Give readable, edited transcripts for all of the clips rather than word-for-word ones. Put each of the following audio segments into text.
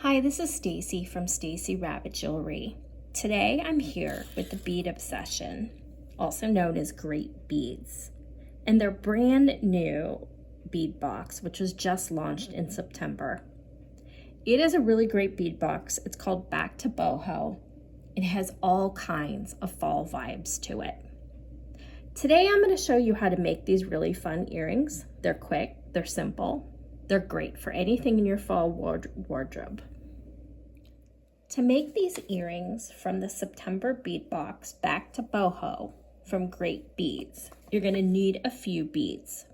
Hi, this is Stacy from Stacy Rabbit Jewelry. Today I'm here with the Bead Obsession, also known as Great Beads, and their brand new bead box, which was just launched in September. It is a really great bead box. It's called Back to Boho. It has all kinds of fall vibes to it. Today I'm going to show you how to make these really fun earrings. They're quick, they're simple, they're great for anything in your fall wardrobe. To make these earrings from the September bead box Back to Boho from Great Beads, you're going to need a few beads.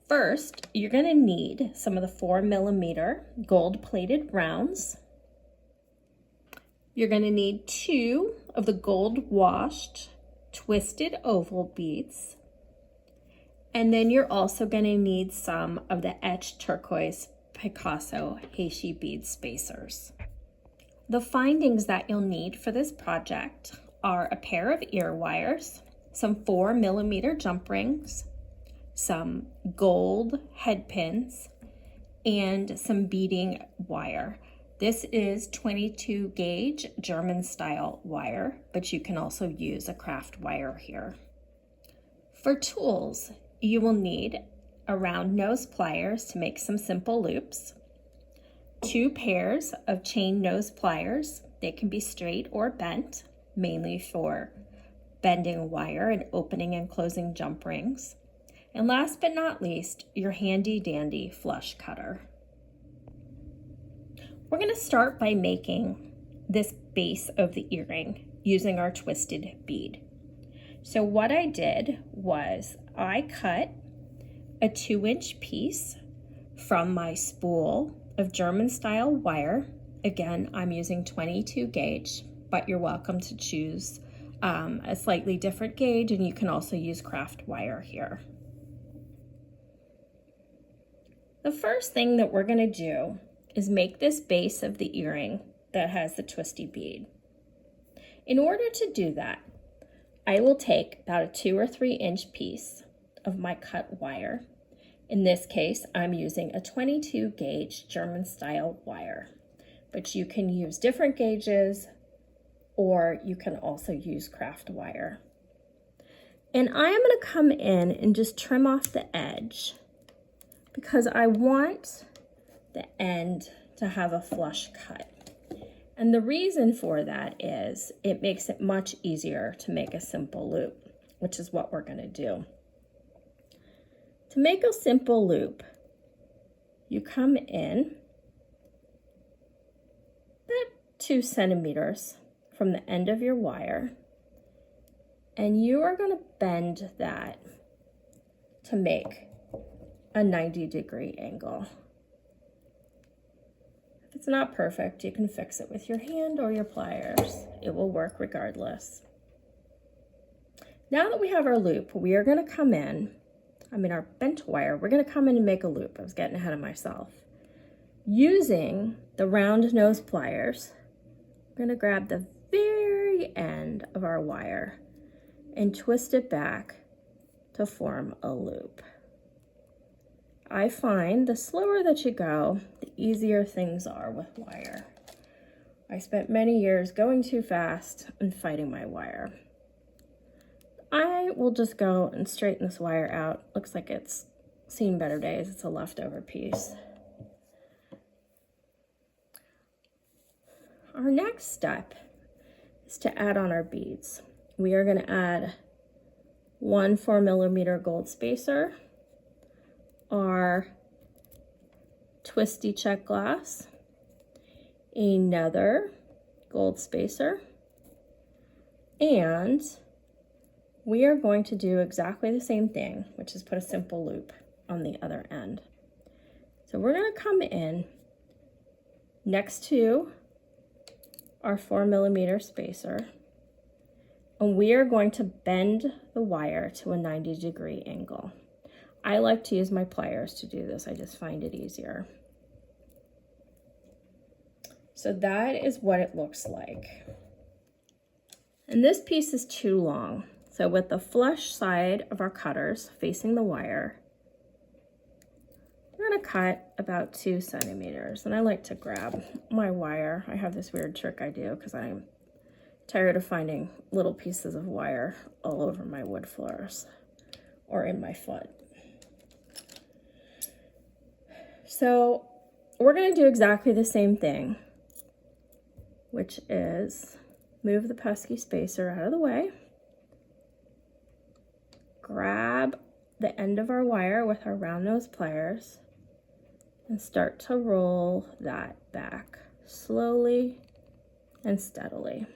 First, you're going to need some of the 4mm gold-plated rounds. You're going to need 2 of the gold-washed twisted oval beads. And then you're also going to need some of the etched turquoise Picasso Heishi bead spacers. The findings that you'll need for this project are a pair of ear wires, some 4mm jump rings, some gold head pins, and some beading wire. This is 22 gauge German style wire, but you can also use a craft wire here. For tools, you will need a round nose pliers to make some simple loops, 2 pairs of chain nose pliers. They can be straight or bent, mainly for bending wire and opening and closing jump rings. And last but not least, your handy dandy flush cutter. We're going to start by making this base of the earring using our twisted bead. So what I did was I cut a 2-inch piece from my spool of German style wire. Again, I'm using 22 gauge, but you're welcome to choose a slightly different gauge, and you can also use craft wire here. The first thing that we're going to do is make this base of the earring that has the twisty bead. In order to do that, I will take about a 2 or 3 inch piece of my cut wire. In this case, I'm using a 22 gauge German style wire, but you can use different gauges, or you can also use craft wire. And I am going to come in and just trim off the edge because I want the end to have a flush cut. And the reason for that is it makes it much easier to make a simple loop, which is what we're going to do. To make a simple loop, you come in about 2 centimeters from the end of your wire, and you are going to bend that to make a 90-degree angle. If it's not perfect, you can fix it with your hand or your pliers. It will work regardless. Now that we have our loop, we are going to come in, our bent wire, we're going to come in and make a loop. I was getting ahead of myself. Using the round nose pliers, we're going to grab the very end of our wire and twist it back to form a loop. I find the slower that you go, the easier things are with wire. I spent many years going too fast and fighting my wire. I will just go and straighten this wire out. Looks like it's seen better days. It's a leftover piece. Our next step is to add on our beads. We are going to add 1 4mm gold spacer, our twisty check glass, another gold spacer, and we are going to do exactly the same thing, which is put a simple loop on the other end. So we're going to come in next to our 4mm spacer, and we are going to bend the wire to a 90-degree angle. I like to use my pliers to do this. I just find it easier. So that is what it looks like. And this piece is too long. So with the flush side of our cutters facing the wire, we're going to cut about 2 centimeters, and I like to grab my wire. I have this weird trick I do because I'm tired of finding little pieces of wire all over my wood floors or in my foot. So we're going to do exactly the same thing, which is move the pesky spacer out of the way, grab the end of our wire with our round nose pliers, and start to roll that back slowly and steadily.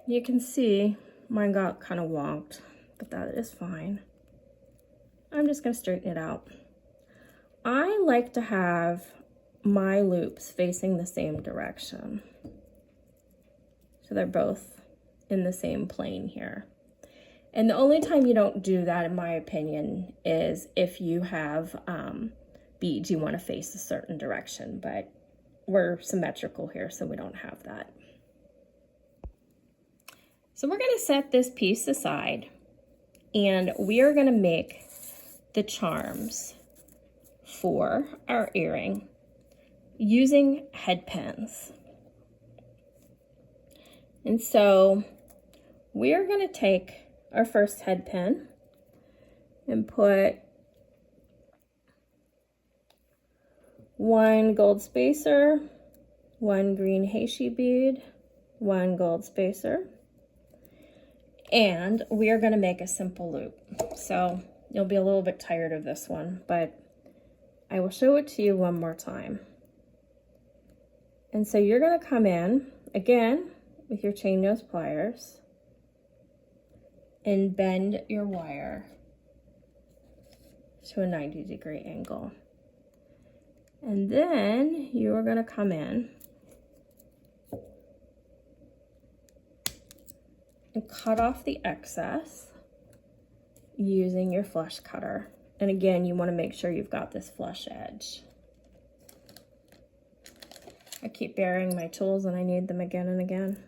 You can see mine got kind of wonked, but that is fine. I'm just going to straighten it out. I like to have my loops facing the same direction, so they're both in the same plane here. And the only time you don't do that, in my opinion, is if you have beads you want to face a certain direction, but we're symmetrical here, so we don't have that. So we're going to set this piece aside, and we are going to make the charms for our earring using head pins. And so we are going to take our first head pin and put 1 gold spacer, 1 green Heishi bead, 1 gold spacer, and we are going to make a simple loop. So you'll be a little bit tired of this one, but I will show it to you one more time. And so you're going to come in again with your chain nose pliers and bend your wire to a 90-degree angle. And then you are going to come in and cut off the excess using your flush cutter. And again, you want to make sure you've got this flush edge. I keep burying my tools and I need them again and again.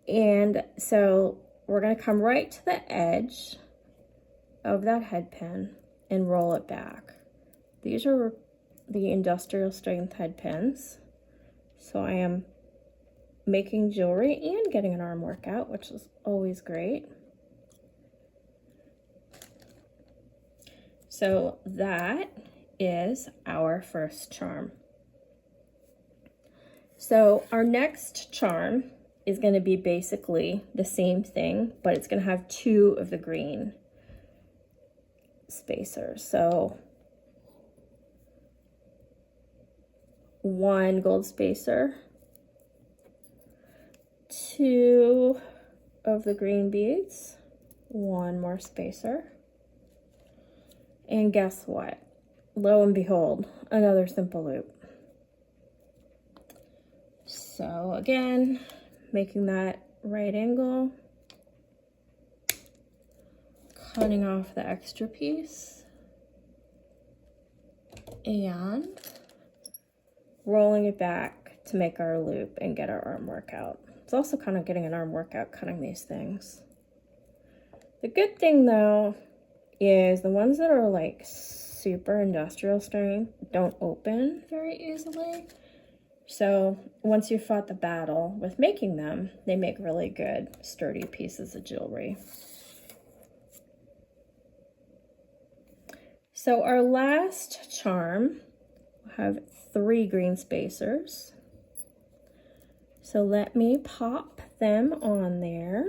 And so we're going to come right to the edge of that head pin and roll it back. These are the industrial strength head pins. So I am making jewelry and getting an arm workout, which is always great. So that is our first charm. So our next charm is going to be basically the same thing, but it's going to have 2 of the green spacers. So 1 gold spacer, 2 of the green beads, 1 more spacer, and guess what? Lo and behold, another simple loop. So again, making that right angle, cutting off the extra piece, and rolling it back to make our loop and get our arm workout. It's also kind of getting an arm workout cutting these things. The good thing though is the ones that are like super industrial strength don't open very easily. So once you've fought the battle with making them, they make really good sturdy pieces of jewelry. So our last charm will have 3 green spacers. So let me pop them on there.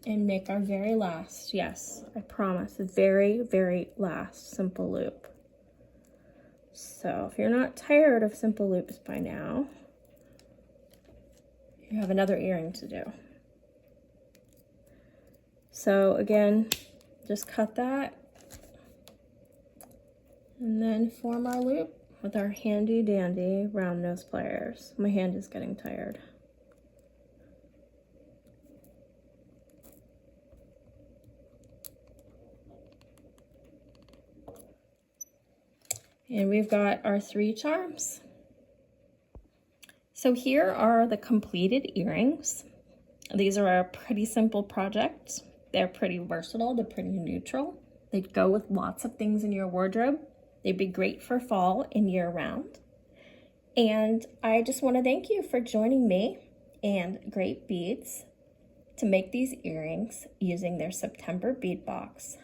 And make our very last, yes, I promise, very, very last simple loop. So if you're not tired of simple loops by now, you have another earring to do. So again, just cut that and then form our loop with our handy dandy round nose pliers. My hand is getting tired. And we've got our 3 charms. So here are the completed earrings. These are a pretty simple project. They're pretty versatile, they're pretty neutral. They'd go with lots of things in your wardrobe. They'd be great for fall and year round. And I just want to thank you for joining me and Great Beads to make these earrings using their September bead box.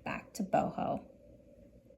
Back to Boho.